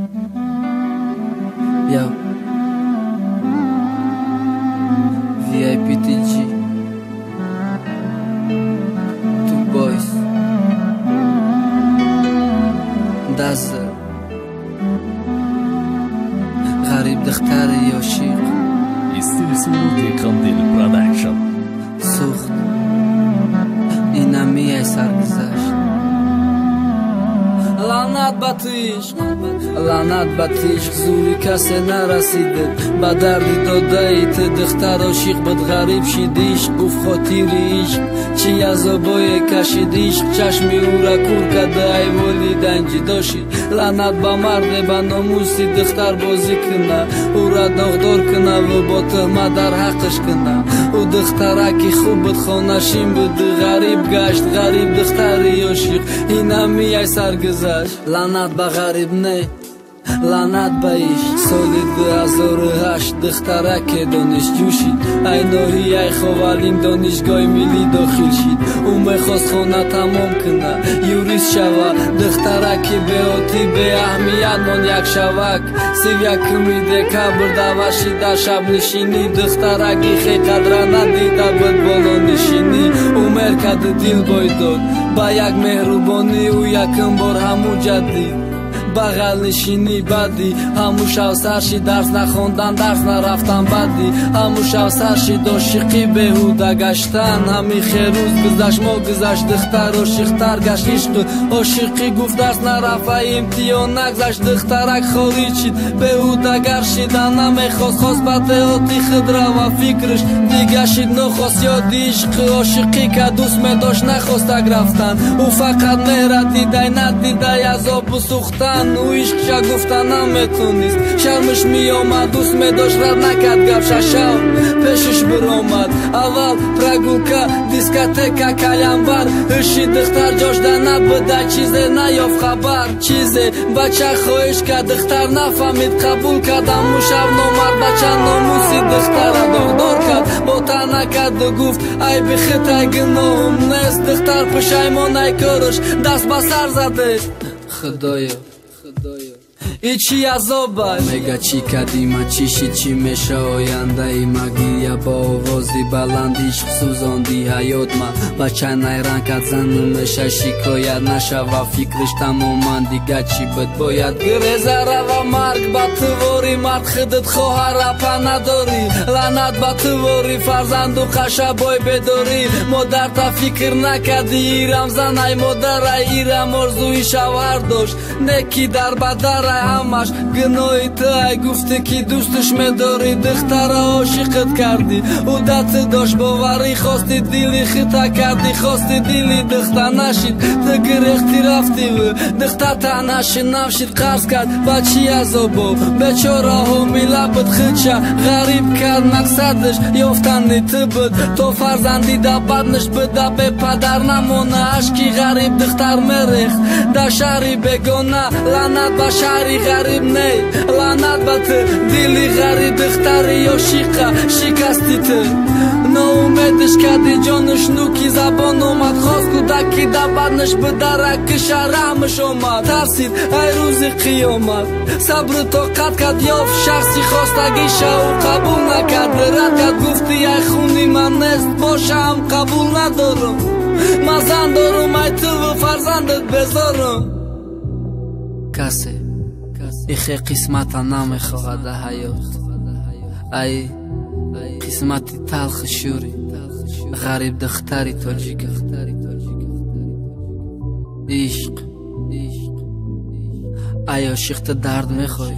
Yo, VIPTG, Two Boys, Daza, غريب دختر يوشيق استرسلوتي قنديل برودكشن سوخت اینم ای سرگذشت لعنت باتیش زوری کسی نرسیده با دردی دادایت دختر عاشق بد غریب شیدیش گفت خاطریش چی عذابای کشیدیش چشمی او را کور کده ای ولیدن جداشید لعنت با مرد با ناموسی دختر بازی کنه او را داغدار کنه و با تهمت در حقش کنه او دخترکی خوب بد خانشین بود غریب گشت غریب دختری عاشق اینم ای سرگذشت لعنت با غریب نه لعنت با ایش سال 2008 دخترک دانشجو شید ای ناهی ای خوالیم دانشگاه ملی داخل شید او میخواست خانه تمام کنه یوریست شوه دخترک بیاتی به اهمیت من یک شوک سیو یک میده کبر دوشید در شب نشینی دخترکی خی قدره ندیده بود بالا نشینی او مرکد دیل بایداد با یک مهربانی او یکم بار همو جدید بغل نشینی بدی همو شو سرشی درس نخوندن درس نرفتن بدی همو شو سرشی عاشقی بهوده گشتن همی خیروز گذشت ما گذشت دختر عاشقتر گشت عشق عاشقی گفت درس نرفت امتحان نگذشت دخترک خاریچید بهوده گرشیدن نمیخواست خواست بدهاتی خود را و فکرش دیگه شید نخواست یادی عشق عاشقی که دوست می داشت نخواست رفتن او فقط مهره دیده ندیده عذاب و سوختن او عشقشا گفتن نمیتونیست شرمش می آمد دوست می داشت رد نکد گفشه شو پیشش برآمد اول پرگولکا دیسکاتکا کلمبر اشی دختر جاشده نبوده چیزه نیاف خبر چیزه بچه خواهش که دختر نفهمید قبول کردم مشب نامرد بچه ناموسی دختر داغدار کرد با تنه کرد و گفت ای بخیت ای گناهم نیست دختر پشیمان ای کارش دست به سر زده خدایا ایچی عذابه میگه چی کدیمه چی شید چی میشه آینده ای مگیه با آوازی بلندیش سوزاندی حیات ما بچه نیران کد زنو میشه شکایت نشه و فکرش تماما دیگه چی بود باید گریزه رو و مرگ با تواری مرد خودت خواهر اپا نداری لعنت با تواری فرزند و قشه بای بداری مادر تا فکر نکدی ایرم زن ای مادر ایرم ارزوی شوهر داشت نکی در بدر همش گناهی تو ای گفته که دوستش میداری دختر عاشقت کردی او دت داشت باوری خواستی دیلی خطا کردی خواستی دیلی دختر نشید تو گرختی رفتی و دختر تنهش نفشید قرض کرد بچی عذابو بچاره همی لبت خدشه غریب کرد مقصدش یافتنی تو بود تو فرزندی دا بدنش بده به پدر نمونه عشقی غریب دختر مریخ دا شهری بگونه لعنت با شهری غریب نه لعنت با تو دیلی غریب دختری عاشقه شکستی تو ناامیدش کردی جانش نوکی زبان اومد خواست کودکی دا بدنش به درکش رحمش اومد ترسید ای روز قیامت صبر طاقت کرد یافت شخصی خواست اگه شو قبول نکرد رد کرد گفتی ای خونی من نیست باشم قبول ندارم من زن دارم ای تو و فرزندت بذارم کسی ایخی قسمت نمیخواهد حیات ای قسمتی تلخ شوری غریب دختری تاجیک عشق ای عاشق درد میخوای